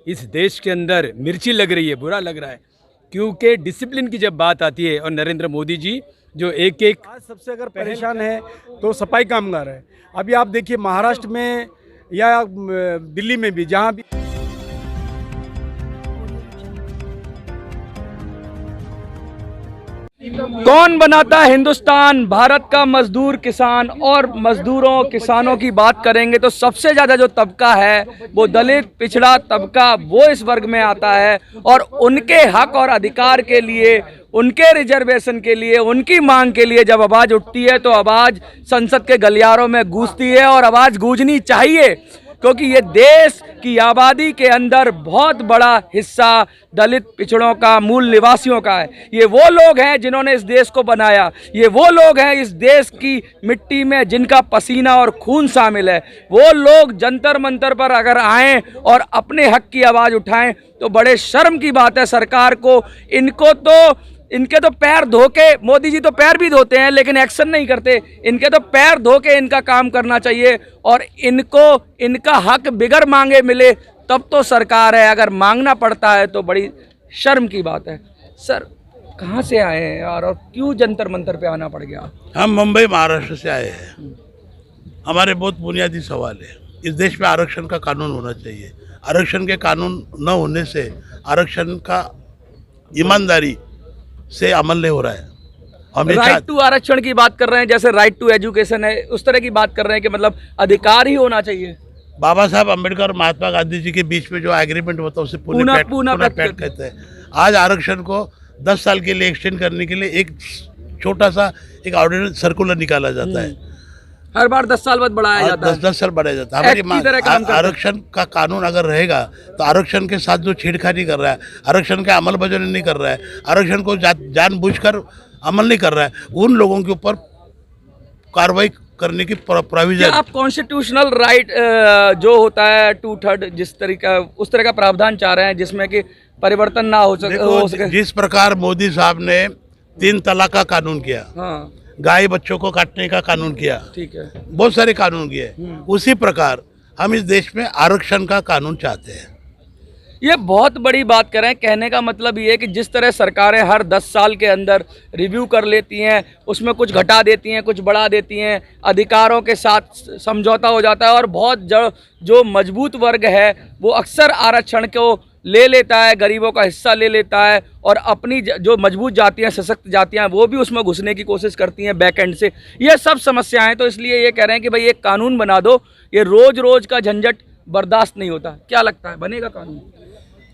इस देश के अंदर मिर्ची लग रही है, बुरा लग रहा है, क्योंकि डिसिप्लिन की जब बात आती है और नरेंद्र मोदी जी जो एक एक आज सबसे अगर परेशान है तो सफाई कामगार है। अभी आप देखिए महाराष्ट्र में या दिल्ली में भी जहाँ भी कौन बनाता है हिंदुस्तान, भारत का मजदूर किसान। और मजदूरों किसानों की बात करेंगे तो सबसे ज़्यादा जो तबका है वो दलित पिछड़ा तबका, वो इस वर्ग में आता है। और उनके हक और अधिकार के लिए, उनके रिजर्वेशन के लिए, उनकी मांग के लिए जब आवाज़ उठती है तो आवाज़ संसद के गलियारों में गूंजती है। और आवाज़ गूंजनी चाहिए, क्योंकि ये देश की आबादी के अंदर बहुत बड़ा हिस्सा दलित पिछड़ों का, मूल निवासियों का है। ये वो लोग हैं जिन्होंने इस देश को बनाया, ये वो लोग हैं इस देश की मिट्टी में जिनका पसीना और खून शामिल है। वो लोग जंतर मंतर पर अगर आएं और अपने हक की आवाज़ उठाएं तो बड़े शर्म की बात है सरकार को। इनके तो पैर धो के, मोदी जी तो पैर भी धोते हैं लेकिन एक्शन नहीं करते। इनके तो पैर धो के इनका काम करना चाहिए और इनको इनका हक बिगर मांगे मिले तब तो सरकार है। अगर मांगना पड़ता है तो बड़ी शर्म की बात है। सर कहाँ से आए हैं यार, और क्यों जंतर मंतर पे आना पड़ गया? हम मुंबई महाराष्ट्र से आए हैं। हमारे बहुत बुनियादी सवाल है। इस देश में आरक्षण का कानून होना चाहिए। आरक्षण के कानून न होने से आरक्षण का ईमानदारी से अमल नहीं हो रहा है। राइट टू आरक्षण की बात कर रहे हैं, जैसे राइट टू एजुकेशन है, उस तरह की बात कर रहे हैं कि मतलब अधिकार ही होना चाहिए। बाबा साहब अम्बेडकर और महात्मा गांधी जी के बीच में जो एग्रीमेंट होता है उसे पूना पैक्ट कहते हैं। आज आरक्षण को 10 साल के लिए एक्सटेंड करने के लिए एक छोटा सा एक ऑर्डिनेंस सर्कुलर निकाला जाता है। हर बार 10 साल बाद बढ़ाया जाता है। 10 साल बढ़ाया जाता है। हमारी आरक्षण का कानून अगर रहेगा तो आरक्षण के साथ जो छेड़खानी कर रहा है, आरक्षण के अमल बजाने नहीं कर रहा है, आरक्षण को जानबूझकर अमल नहीं कर रहा है, उन लोगों के ऊपर कार्रवाई करने की प्रोविजन। आप कॉन्स्टिट्यूशनल राइट जो होता है 2/3 जिस तरीका, उस तरह का प्रावधान चाह रहे हैं जिसमें कि परिवर्तन ना हो सके। जिस प्रकार मोदी साहब ने 3 तलाक का कानून किया, हाँ, गाय बच्चों को काटने का कानून किया, ठीक है, बहुत सारे कानून किए, उसी प्रकार हम इस देश में आरक्षण का कानून चाहते हैं। ये बहुत बड़ी बात कर रहे हैं। कहने का मतलब ये है कि जिस तरह सरकारें हर 10 साल के अंदर रिव्यू कर लेती हैं, उसमें कुछ घटा देती हैं, कुछ बढ़ा देती हैं, अधिकारों के साथ समझौता हो जाता है और बहुत जो मजबूत वर्ग है वो अक्सर आरक्षण को ले लेता है, गरीबों का हिस्सा ले लेता है और अपनी जो मजबूत जातियां, सशक्त जातियां, वो भी उसमें घुसने की कोशिश करती हैं बैक एंड से। ये सब समस्याएं, तो इसलिए ये कह रहे हैं कि भाई एक कानून बना दो, ये रोज रोज का झंझट बर्दाश्त नहीं होता। क्या लगता है, बनेगा कानून?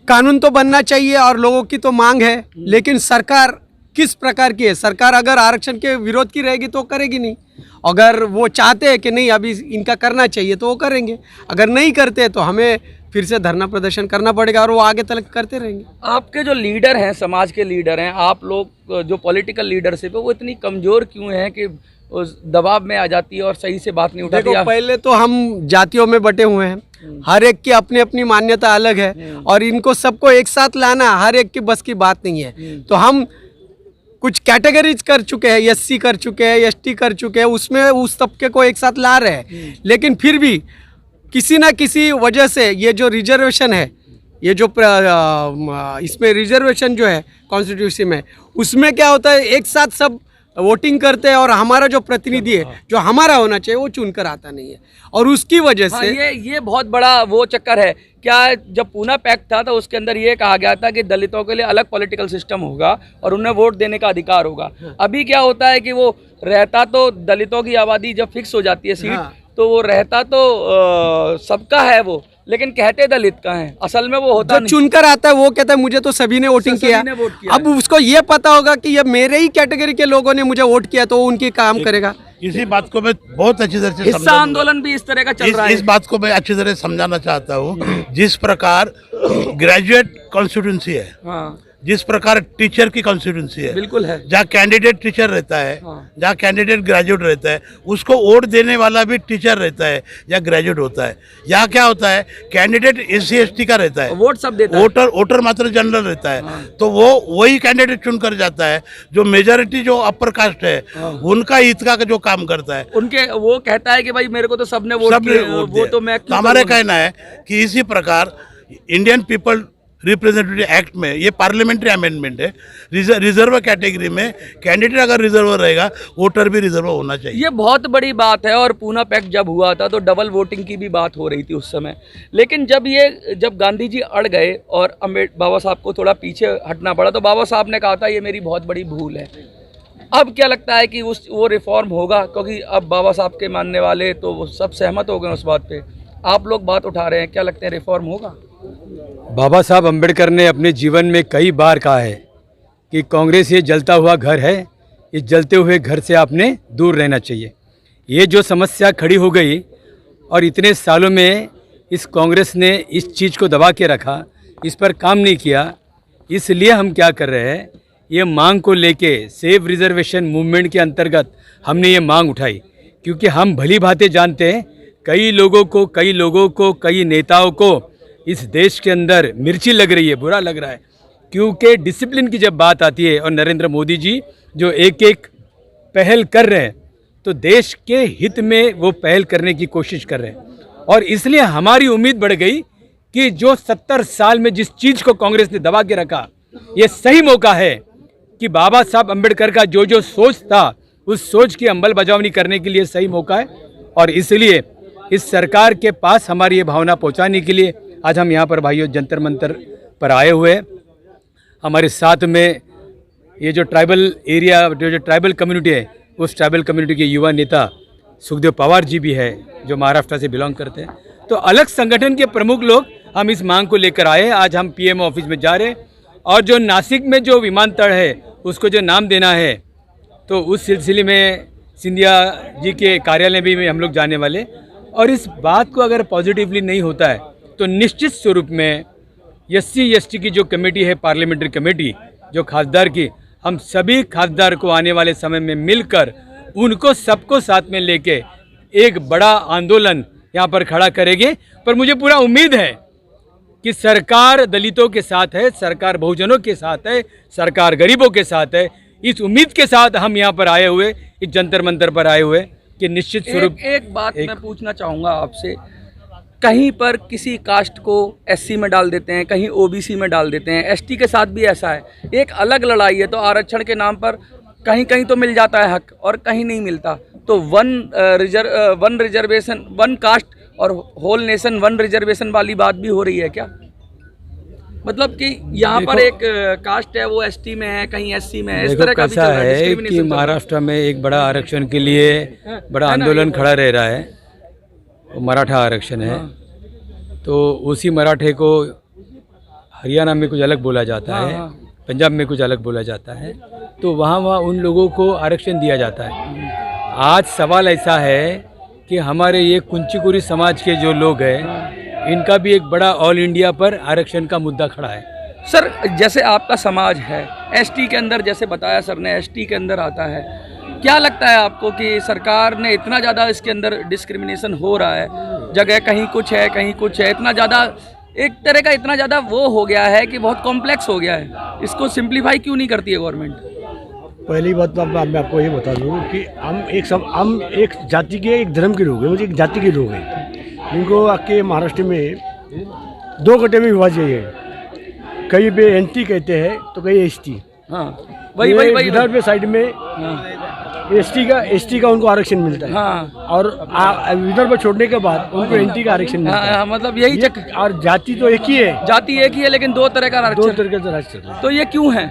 कानून तो बनना चाहिए और लोगों की तो मांग है, लेकिन सरकार किस प्रकार की है? सरकार अगर आरक्षण के विरोध की रहेगी तो करेगी नहीं। अगर वो चाहते हैं कि नहीं अभी इनका करना चाहिए तो वो करेंगे, अगर नहीं करते तो हमें फिर से धरना प्रदर्शन करना पड़ेगा और वो आगे तक करते रहेंगे। आपके जो लीडर हैं, समाज के लीडर हैं, आप लोग जो पॉलिटिकल लीडरशिप है वो इतनी कमज़ोर क्यों है कि उस दबाव में आ जाती है और सही से बात नहीं उठाती? देखो, पहले तो हम जातियों में बटे हुए हैं, हर एक की अपनी अपनी मान्यता अलग है और इनको सबको एक साथ लाना हर एक की बस की बात नहीं है। तो हम कुछ कैटेगरीज कर चुके हैं, एससी कर चुके हैं, एसटी कर चुके हैं, उसमें उस तबके को एक साथ ला रहे हैं। लेकिन फिर भी किसी ना किसी वजह से ये जो रिजर्वेशन है, ये जो इसमें रिजर्वेशन जो है कॉन्स्टिट्यूशन में, उसमें क्या होता है एक साथ सब वोटिंग करते हैं और हमारा जो प्रतिनिधि है जो हमारा होना चाहिए वो चुनकर आता नहीं है और उसकी वजह से ये बहुत बड़ा वो चक्कर है। क्या जब पूना पैक्ट था तो उसके अंदर ये कहा गया था कि दलितों के लिए अलग पॉलिटिकल सिस्टम होगा और उन्हें वोट देने का अधिकार होगा। अभी क्या होता है कि वो रहता तो दलितों की आबादी जब फिक्स हो जाती है सीट, तो वो रहता तो सबका है वो, लेकिन कहते दलित का है, असल में वो होता नहीं। चुनकर आता है वो कहता है मुझे तो सभी ने वोटिंग किया। अब उसको ये पता होगा कि ये मेरे ही कैटेगरी के लोगों ने मुझे वोट किया तो वो उनकी काम करेगा। इसी बात को मैं बहुत अच्छी तरह से हिस्सा आंदोलन भी इस तरह का चल रहा है। इस बात को मैं अच्छी तरह समझाना चाहता हूँ। जिस प्रकार ग्रेजुएट कॉन्स्टिट्यूंसी है, हाँ, जिस प्रकार टीचर की कॉन्स्टिट्यूंसी है, बिल्कुल है, जहाँ कैंडिडेट टीचर रहता है, हाँ, जहाँ कैंडिडेट ग्रेजुएट रहता है, उसको वोट देने वाला भी टीचर रहता है या ग्रेजुएट होता है। यहाँ क्या होता है, कैंडिडेट SC ST का रहता है, वोट सब देता है, वोटर मात्र जनरल रहता है, हाँ, तो वो वही कैंडिडेट चुन कर जाता है जो मेजोरिटी जो अपर कास्ट है, हाँ, उनका हित का जो काम करता है। उनके वो कहता है कि भाई मेरे को तो सबने वोट किया, वो तो मैं हमारे कहना है कि इसी प्रकार इंडियन पीपल रिप्रेजेंटेटिव एक्ट में ये पार्लियामेंट्री अमेंडमेंट है। रिजर्व कैटेगरी में कैंडिडेट अगर रिजर्व रहेगा, वोटर भी रिजर्व होना चाहिए। ये बहुत बड़ी बात है। और पूना पैक्ट जब हुआ था तो डबल वोटिंग की भी बात हो रही थी उस समय, लेकिन जब गांधी जी अड़ गए और बाबा साहब को थोड़ा पीछे हटना पड़ा, तो बाबा साहब ने कहा था ये मेरी बहुत बड़ी भूल है। अब क्या लगता है कि वो रिफॉर्म होगा? क्योंकि अब बाबा साहब के मानने वाले तो वो सब सहमत हो गए उस बात पे, आप लोग बात उठा रहे हैं, क्या लगते हैं रिफॉर्म होगा? बाबा साहब अम्बेडकर ने अपने जीवन में कई बार कहा है कि कांग्रेस ये जलता हुआ घर है, इस जलते हुए घर से आपने दूर रहना चाहिए। ये जो समस्या खड़ी हो गई और इतने सालों में इस कांग्रेस ने इस चीज़ को दबा के रखा, इस पर काम नहीं किया, इसलिए हम क्या कर रहे हैं, ये मांग को लेके सेव रिजर्वेशन मूवमेंट के अंतर्गत हमने ये मांग उठाई, क्योंकि हम भली भांति जानते हैं कई लोगों को कई नेताओं को इस देश के अंदर मिर्ची लग रही है, बुरा लग रहा है, क्योंकि डिसिप्लिन की जब बात आती है और नरेंद्र मोदी जी जो एक एक पहल कर रहे हैं तो देश के हित में वो पहल करने की कोशिश कर रहे हैं। और इसलिए हमारी उम्मीद बढ़ गई कि जो 70 साल में जिस चीज़ को कांग्रेस ने दबा के रखा, ये सही मौका है कि बाबा साहब अम्बेडकर का जो सोच था उस सोच की अमल बजावनी करने के लिए सही मौका है। और इसलिए इस सरकार के पास हमारी ये भावना पहुंचाने के लिए आज हम यहाँ पर भाइयों जंतर मंतर पर आए हुए हैं। हमारे साथ में ये जो ट्राइबल एरिया जो ट्राइबल कम्युनिटी है, उस ट्राइबल कम्युनिटी के युवा नेता सुखदेव पवार जी भी है जो महाराष्ट्र से बिलोंग करते हैं। तो अलग संगठन के प्रमुख लोग हम इस मांग को लेकर आए। आज हम पीएमओ ऑफिस में जा रहे हैं और जो नासिक में जो विमानतल है उसको जो नाम देना है, तो उस सिलसिले में सिंधिया जी के कार्यालय भी हम लोग जाने वाले। और इस बात को अगर पॉजिटिवली नहीं होता है तो निश्चित स्वरूप में SC/ST की जो कमेटी है, पार्लियामेंट्री कमेटी जो खासदार की, हम सभी खासदार को आने वाले समय में मिलकर उनको सबको साथ में लेके एक बड़ा आंदोलन यहाँ पर खड़ा करेंगे। पर मुझे पूरा उम्मीद है कि सरकार दलितों के साथ है, सरकार बहुजनों के साथ है, सरकार गरीबों के साथ है। इस उम्मीद के साथ हम यहाँ पर आए हुए, इस जंतर मंतर पर आए हुए कि निश्चित स्वरूप एक बात मैं पूछना चाहूँगा आपसे, कहीं पर किसी कास्ट को SC में डाल देते हैं, कहीं OBC में डाल देते हैं, ST के साथ भी ऐसा है। एक अलग लड़ाई है। तो आरक्षण के नाम पर कहीं कहीं तो मिल जाता है हक और कहीं नहीं मिलता। तो वन रिजर्वेशन, वन कास्ट और होल नेशन वन रिजर्वेशन वाली बात भी हो रही है क्या? मतलब कि यहाँ पर एक कास्ट है वो ST में है, कहीं SC में है, इस तरह का भी चल रहा है। है कि महाराष्ट्र में एक बड़ा आरक्षण के लिए बड़ा आंदोलन खड़ा रह रहा है, मराठा आरक्षण है। तो उसी मराठे को हरियाणा में कुछ अलग बोला जाता है, पंजाब में कुछ अलग बोला जाता है, तो वहाँ उन लोगों को आरक्षण दिया जाता है। आज सवाल ऐसा है कि हमारे ये कुंचीकुरी समाज के जो लोग हैं, इनका भी एक बड़ा ऑल इंडिया पर आरक्षण का मुद्दा खड़ा है। सर, जैसे आपका समाज है ST के अंदर, जैसे बताया सर ने ST के अंदर आता है, क्या लगता है आपको कि सरकार ने इतना ज़्यादा इसके अंदर डिस्क्रिमिनेशन हो रहा है, जगह कहीं कुछ है कहीं कुछ है, इतना ज़्यादा एक तरह का इतना ज़्यादा वो हो गया है कि बहुत कॉम्प्लेक्स हो गया है, इसको सिंप्लीफाई क्यों नहीं करती है गवर्नमेंट? पहली बात तो मैं आपको ये बता दूँ कि हम एक जाति के, एक धर्म के लोग हैं, मुझे एक जाति के लोग हैं। इनको आके महाराष्ट्र में 2 गटे में विभाजित है, कहीं पे NT कहते हैं तो कहीं ST। हाँ, वही विदर्भ साइड में ST का उनको आरक्षण मिलता है। हाँ। और विदर्भ छोड़ने के बाद उनको NT का आरक्षण मिलता है। मतलब यही और जाति तो एक ही है, जाति एक ही है, लेकिन 2 तरह का आरक्षण, 2 तरह का आरक्षण। तो ये क्यों है?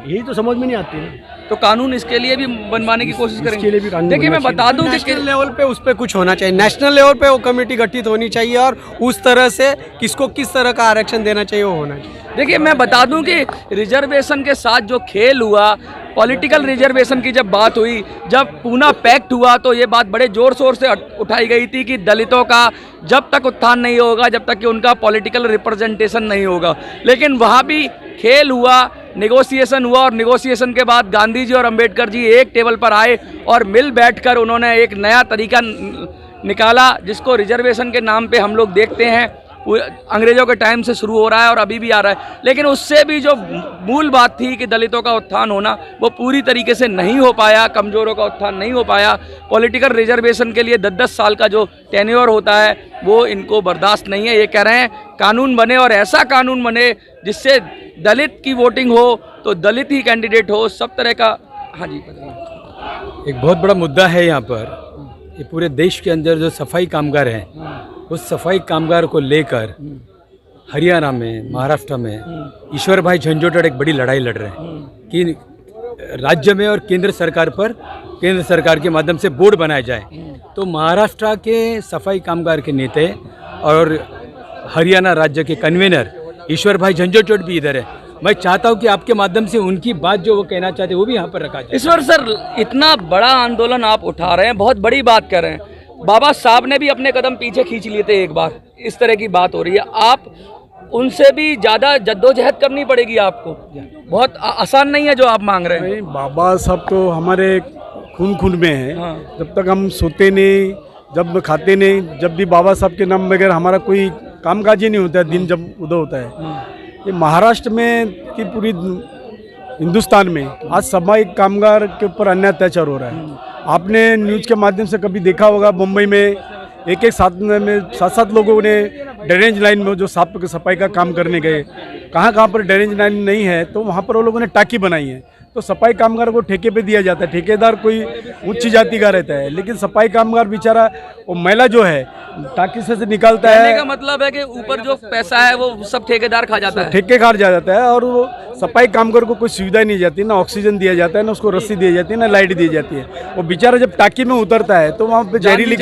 यही तो समझ में नहीं आती है। तो कानून इसके लिए भी बनवाने की कोशिश करेंगे। इसके लिए भी कानून देखिए मैं बता दूं कि नेशनल लेवल पे उस पे कुछ होना चाहिए, नेशनल लेवल पे वो कमेटी गठित होनी चाहिए और उस तरह से किसको किस तरह का आरक्षण देना चाहिए वो होना चाहिए। देखिए मैं बता दूं कि रिजर्वेशन के साथ जो खेल हुआ, पॉलिटिकल रिजर्वेशन की जब बात हुई, जब पूना पैक्ट हुआ, तो ये बात बड़े जोर शोर से उठाई गई थी कि दलितों का जब तक उत्थान नहीं होगा, जब तक कि उनका पॉलिटिकल रिप्रेजेंटेशन नहीं होगा। लेकिन वहाँ भी खेल हुआ, नेगोशिएशन हुआ और नेगोशिएशन के बाद गांधी जी और अंबेडकर जी एक टेबल पर आए और मिल बैठकर उन्होंने एक नया तरीका निकाला, जिसको रिजर्वेशन के नाम पे हम लोग देखते हैं अंग्रेज़ों के टाइम से शुरू हो रहा है और अभी भी आ रहा है, लेकिन उससे भी जो मूल बात थी कि दलितों का उत्थान होना, वो पूरी तरीके से नहीं हो पाया, कमज़ोरों का उत्थान नहीं हो पाया। पॉलिटिकल रिजर्वेशन के लिए 10-10 साल का जो टेन्योर होता है वो इनको बर्दाश्त नहीं है। ये कह रहे हैं कानून बने और ऐसा कानून बने जिससे दलित की वोटिंग हो तो दलित ही कैंडिडेट हो, सब तरह का। हाँ जी, एक बहुत बड़ा मुद्दा है यहाँ पर, ये पूरे देश के अंदर जो सफाई कामगार हैं, उस सफाई कामगार को लेकर हरियाणा में, महाराष्ट्र में ईश्वर भाई झंझोटड़ एक बड़ी लड़ाई लड़ रहे हैं कि राज्य में और केंद्र सरकार पर, केंद्र सरकार के माध्यम से बोर्ड बनाया जाए। तो महाराष्ट्र के सफाई कामगार के नेता और हरियाणा राज्य के कन्वीनर ईश्वर भाई झंझोटड़ भी इधर है। मैं चाहता हूं कि आपके माध्यम से उनकी बात जो वो कहना चाहते हैं वो भी यहाँ पर रखा जाए। ईश्वर सर, इतना बड़ा आंदोलन आप उठा रहे हैं, बहुत बड़ी बात कर रहे हैं। बाबा साहब ने भी अपने कदम पीछे खींच लिए थे एक बार, इस तरह की बात हो रही है। आप उनसे भी ज़्यादा जद्दोजहद करनी पड़ेगी आपको, बहुत आसान नहीं है जो आप मांग रहे हैं। नहीं, बाबा साहब तो हमारे खून में है। हाँ। जब तक हम सोते नहीं, जब खाते नहीं, जब भी बाबा साहब के नाम बगैर हमारा कोई कामकाज ही नहीं होता है, दिन जब उदय होता है। ये महाराष्ट्र में कि पूरी हिंदुस्तान में आज सफाई कामगार के ऊपर अन्याय अत्याचार हो रहा है। आपने न्यूज़ के माध्यम से कभी देखा होगा, मुंबई में एक सात लोगों ने ड्रेनेज लाइन में जो साफ सफाई का काम करने गए, कहाँ पर ड्रेनेज लाइन नहीं है तो वहाँ पर वो लोगों ने टाकी बनाई है। तो सफाई कामगार को ठेके पे दिया जाता है, ठेकेदार कोई उच्च जाति का रहता है, लेकिन सफाई कामगार बेचारा वो महिला जो है टाकी से निकालता है। कहने का मतलब है कि ऊपर जो पैसा है वो सब ठेकेदार खा जाता है, ठेके खा जाता है, और वो सफाई कामगार को कोई सुविधा नहीं जाती, ना ऑक्सीजन दिया जाता है, ना उसको रस्सी दी जाती है, ना लाइट दी जाती है। वो बेचारा जब टाकी में उतरता है तो वहाँ पे जहरीली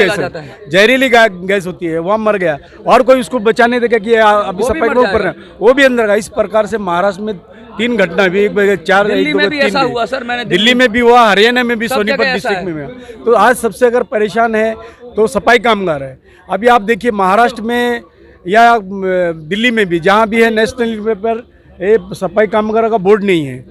गैस होती है, वहाँ मर गया, और कोई उसको बचाने देगा कि अभी सफाई के ऊपर वो भी अंदर का। इस प्रकार से महाराष्ट्र में 3 घटना भी, 4 दिल्ली में भी ऐसा हुआ सर, मैंने दिल्ली में भी हुआ, हरियाणा में भी, सोनीपत डिस्ट्रिक्ट में भी। तो आज सबसे अगर परेशान है तो सफाई कामगार है। अभी आप देखिए महाराष्ट्र में या दिल्ली में भी जहाँ भी है नेशनल लेवल पर सफाई कामगार का बोर्ड नहीं है,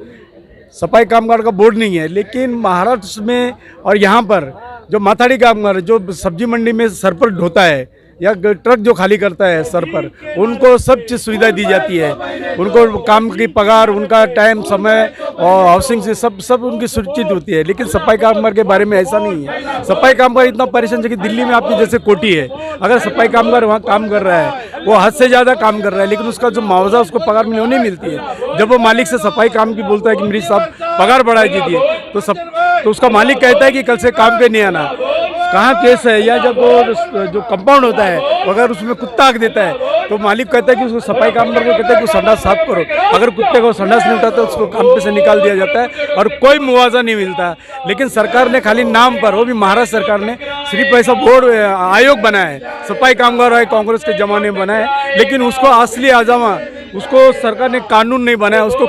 सफाई कामगार का बोर्ड नहीं है। लेकिन महाराष्ट्र में और यहाँ पर जो माथाड़ी कामगार जो सब्जी मंडी में सर पर ढोता है या ट्रक जो खाली करता है सर पर, उनको सब चीज़ सुविधा दी जाती है। उनको काम की पगार, उनका टाइम, समय और हाउसिंग से सब उनकी सुरक्षित होती है। लेकिन सफाई कामगार के बारे में ऐसा नहीं है। सफाई कामगार इतना परेशान है कि दिल्ली में आपकी जैसे कोठी है, अगर सफाई कामगार वहाँ काम कर रहा है, वो हद से ज़्यादा काम कर रहा है, लेकिन उसका जो मुआवजा उसको पगार में नहीं मिलती है। जब वो मालिक से सफाई काम की बोलता है कि मेरी साहब पगार बढ़ा दीजिए, तो उसका मालिक कहता है कि कल से काम पे नहीं आना। कहाँ केस है, या जब वो जो कंपाउंड होता है अगर उसमें कुत्ता आग देता है तो मालिक कहता है कि उसको सफाई कामगार को कहता है कि संडास साफ करो। अगर कुत्ते को संडास नहीं उठाता तो उसको काम पे से निकाल दिया जाता है और कोई मुआवजा नहीं मिलता। लेकिन सरकार ने खाली नाम पर, वो भी महाराष्ट्र सरकार ने सिर्फ ऐसा बोर्ड आयोग बनाया है, सफाई कामगार आयोग कांग्रेस के जमाने में बनाया है, लेकिन उसको असली आज़मा उसको सरकार ने कानून नहीं बनाया, उसको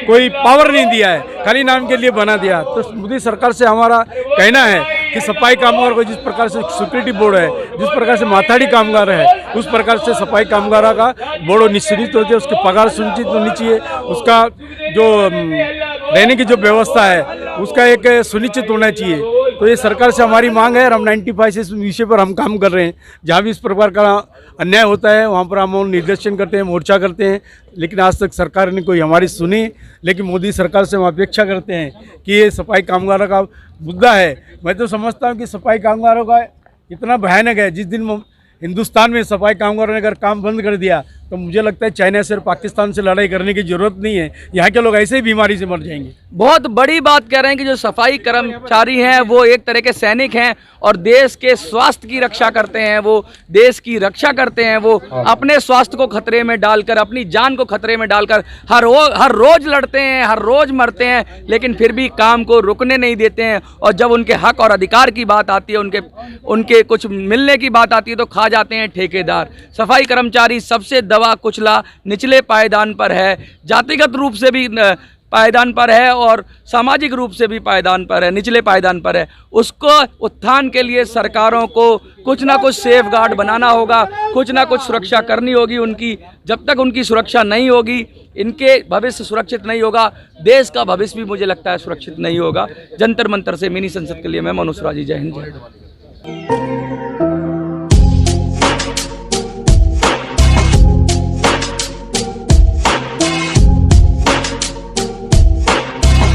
कोई पावर नहीं दिया है, खाली नाम के लिए बना दिया। तो मोदी सरकार से हमारा कहना है कि सफाई कामगार को जिस प्रकार से सिक्योरिटी बोर्ड है, जिस प्रकार से माथाड़ी कामगार है, उस प्रकार से सफाई कामगार का बोर्ड निश्चित होती है, उसकी पगार सुनिश्चित होनी चाहिए, उसका जो रहने की जो व्यवस्था है उसका एक सुनिश्चित होना चाहिए। तो ये सरकार से हमारी मांग है और हम 95 से इस विषय पर हम काम कर रहे हैं। जहाँ भी इस प्रकार का अन्याय होता है वहाँ पर हम निर्देशन करते हैं, मोर्चा करते हैं, लेकिन आज तक सरकार ने कोई हमारी सुनी। लेकिन मोदी सरकार से हम अपेक्षा करते हैं कि ये सफाई कामगारों का मुद्दा है। मैं तो समझता हूँ कि सफाई कामगारों का इतना भयानक है, जिस दिन हिंदुस्तान में सफाई कामगारों ने अगर काम बंद कर दिया तो मुझे लगता है चाइना से और पाकिस्तान से लड़ाई करने की जरूरत नहीं है, यहाँ के लोग ऐसे ही बीमारी से मर जाएंगे। बहुत बड़ी बात कह रहे हैं कि जो सफाई कर्मचारी हैं वो एक तरह के सैनिक हैं और देश के स्वास्थ्य की रक्षा करते हैं, वो देश की रक्षा करते हैं, वो अपने स्वास्थ्य को खतरे में डालकर, अपनी जान को खतरे में डालकर हर रोज लड़ते हैं, हर रोज मरते हैं, लेकिन फिर भी काम को रुकने नहीं देते हैं। और जब उनके हक और अधिकार की बात आती है, उनके कुछ मिलने की बात आती है तो खा जाते हैं ठेकेदार। सफाई कर्मचारी सबसे दबा कुचला निचले पायदान पर है, जातिगत रूप से भी पायदान पर है और सामाजिक रूप से भी पायदान पर है, निचले पायदान पर है। उसको उत्थान के लिए सरकारों को कुछ ना कुछ सेफ गार्ड बनाना होगा, कुछ ना कुछ सुरक्षा करनी होगी उनकी। जब तक उनकी सुरक्षा नहीं होगी, इनके भविष्य सुरक्षित नहीं होगा, देश का भविष्य भी मुझे लगता है सुरक्षित नहीं होगा। जंतर मंतर से मिनी संसद के लिए मैं मनोज राजी, जय हिंद, जय भारत।